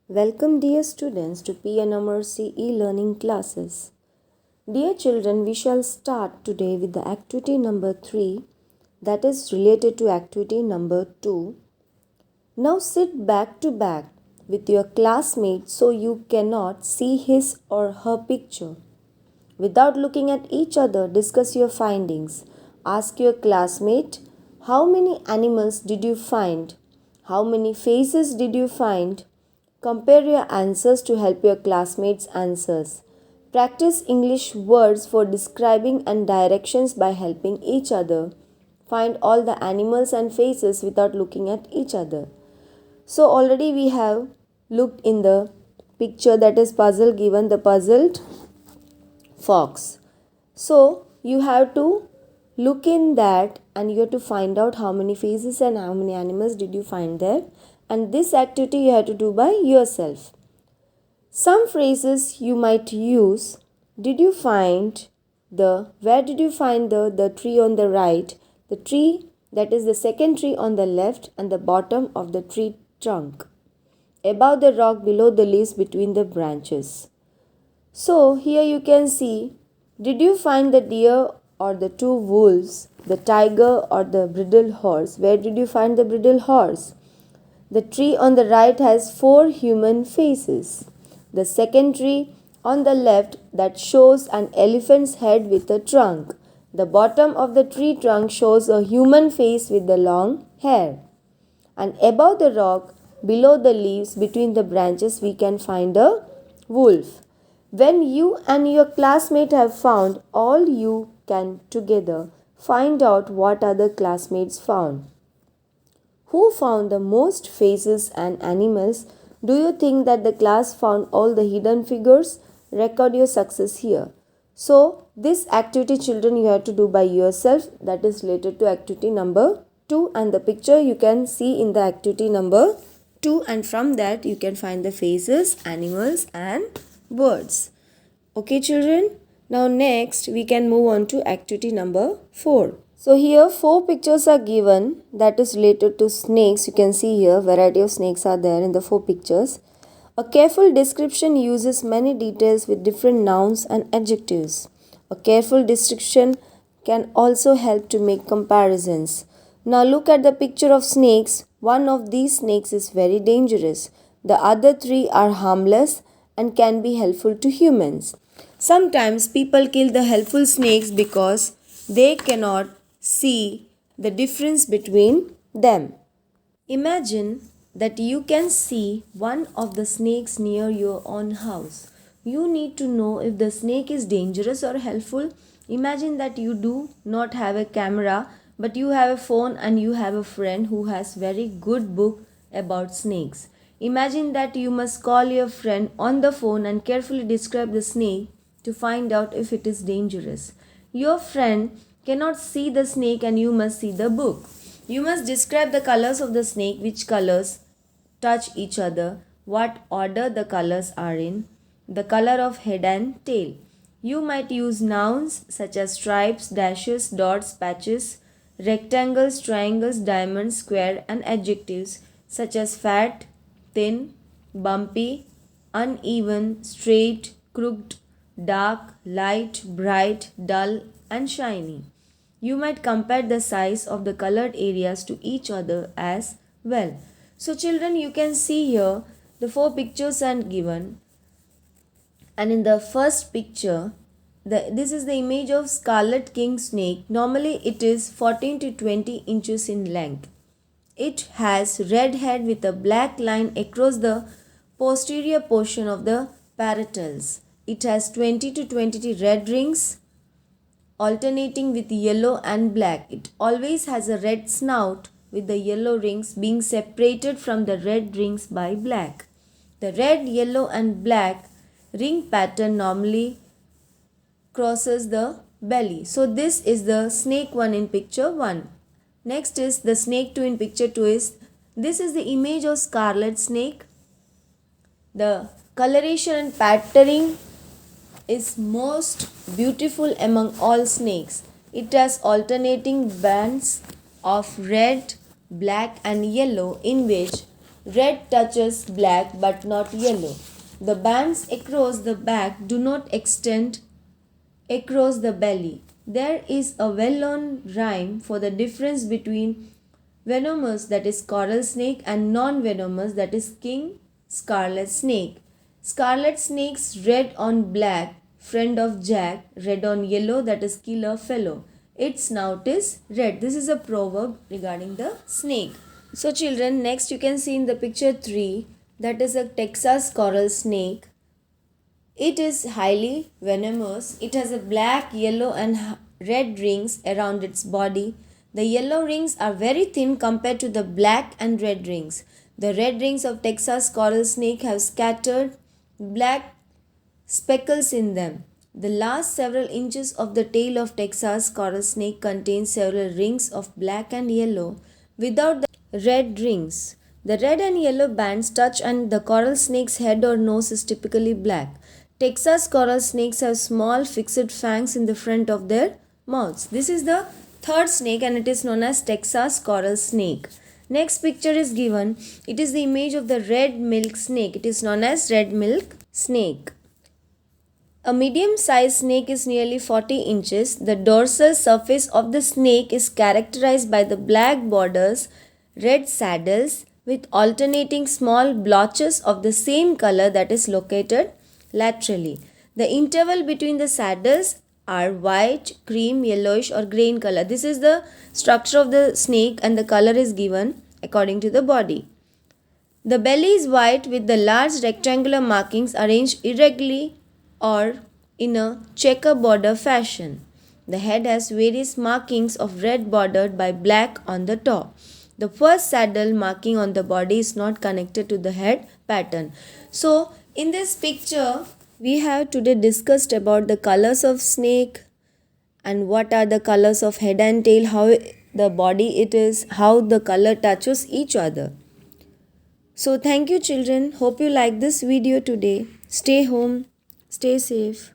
Welcome, dear students, to PNMRC e-learning classes. Dear children, we shall start today with the activity number 3, that is related to activity number 2. Now sit back to back with your classmate so you cannot see his or her picture. Without looking at each other, discuss your findings. Ask your classmate, how many animals did you find? How many faces did you find? Compare your answers to help your classmates' answers. Practice English words for describing and directions by helping each other. Find all the animals and faces without looking at each other. So already we have looked in the picture, that is puzzle given, the puzzled fox. So you have to look in that and you have to find out how many faces and how many animals did you find there, and this activity you have to do by yourself. Some phrases you might use: did you find the, where did you find the tree on the right, the tree, that is the second tree on the left, and the bottom of the tree trunk, above the rock, below the leaves, between the branches. So here you can see, did you find the deer or the two wolves, the tiger or the bridle horse? Where did you find the bridle horse? The tree on the right has 4 human faces. The second tree on the left, that shows an elephant's head with a trunk. The bottom of the tree trunk shows a human face with the long hair. And above the rock, below the leaves, between the branches, we can find a wolf. When you and your classmate have found all, you can together find out what other classmates found. Who found the most faces and animals? Do you think that the class found all the hidden figures? Record your success here. So, this activity, children, you have to do by yourself. That is related to activity number 2, and the picture you can see in the activity number 2, and from that you can find the faces, animals and birds. Okay, children? Now next we can move on to activity number 4. So here 4 pictures are given that is related to snakes. You can see here variety of snakes are there in the 4 pictures. A careful description uses many details with different nouns and adjectives. A careful description can also help to make comparisons. Now look at the picture of snakes. One of these snakes is very dangerous. The other 3 are harmless and can be helpful to humans. Sometimes people kill the helpful snakes because they cannot see the difference between them. Imagine that you can see one of the snakes near your own house. You need to know if the snake is dangerous or helpful. Imagine that you do not have a camera, but you have a phone and you have a friend who has very good book about snakes. Imagine that you must call your friend on the phone and carefully describe the snake to find out if it is dangerous. Your friend cannot see the snake and you must see the book. You must describe the colors of the snake, which colors touch each other, what order the colors are in, the color of head and tail. You might use nouns such as stripes, dashes, dots, patches, rectangles, triangles, diamonds, square, and adjectives such as fat, thin, bumpy, uneven, straight, crooked, dark, light, bright, dull, and shiny. You might compare the size of the colored areas to each other as well. So children, you can see here the 4 pictures are given, and in the first picture, this is the image of scarlet king snake. Normally it is 14 to 20 inches in length. It has red head with a black line across the posterior portion of the parietals. It has 20 to 22 red rings alternating with yellow and black. It always has a red snout with the yellow rings being separated from the red rings by black. The red, yellow and black ring pattern normally crosses the belly. So this is the snake 1 in picture 1. Next is the snake 2 in picture 2 is, this is the image of scarlet snake. The coloration and patterning is most beautiful among all snakes. It has alternating bands of red, black and yellow in which Red touches black but not yellow. The bands across the back do not extend across the belly. There is a well known rhyme for the difference between venomous, that is coral snake, and non venomous, that is king scarlet snake. Scarlet snake's red on black, friend of Jack, red on yellow, that is killer fellow. Its snout is red. This is a proverb regarding the snake. So, children, next you can see in the picture 3, that is a Texas coral snake. It is highly venomous. It has a black, yellow, and red rings around its body. The yellow rings are very thin compared to the black and red rings. The red rings of Texas coral snake have scattered black speckles in them. The last several inches of the tail of Texas coral snake contain several rings of black and yellow without the red rings. The red and yellow bands touch and the coral snake's head or nose is typically black. Texas coral snakes have small fixed fangs in the front of their mouths. This is the third snake and it is known as Texas coral snake. Next picture is given. It is the image of the red milk snake. It is known as red milk snake. A medium-sized snake is nearly 40 inches. The dorsal surface of the snake is characterized by the black borders, red saddles with alternating small blotches of the same color that is located laterally. The interval between the saddles are white, cream, yellowish or grey in color. This is the structure of the snake and the color is given according to the body. The belly is white with the large rectangular markings arranged irregularly or in a checker border fashion. The head has various markings of red bordered by black on the top. The first saddle marking on the body is not connected to the head pattern. So, in this picture, we have today discussed about the colors of snake and what are the colors of head and tail, how the body it is, how the color touches each other. So, thank you children. Hope you like this video today. Stay home. Stay safe.